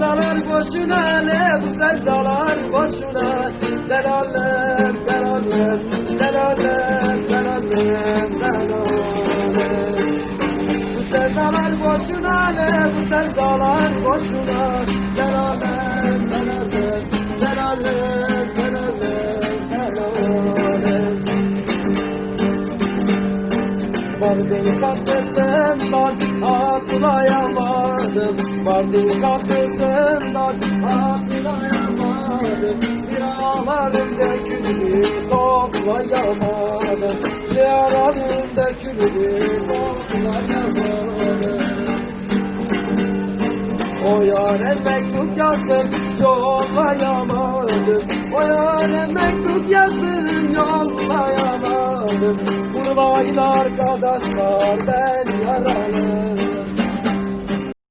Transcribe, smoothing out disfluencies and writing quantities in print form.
sevdalar boşuna, ne bu sevdalar boşuna. Delalem, delalem, delalem, delalem, delalem. Bu sevdalar boşuna, ne bu sevdalar boşuna. Delalem, delalem, delalem, delalem, delalem. Vardın kapısından hatırlayamadım. Vardın kapısından hatırlayamadım. Bir ağlarım döküldü toplayamadım. Bir ağlarım döküldü toplayamadım. O yâre mektup yazdım yollayamadım. O yâre mektup yazdım yollayamadım. Vurmayın arkadaşlar ben yaralı.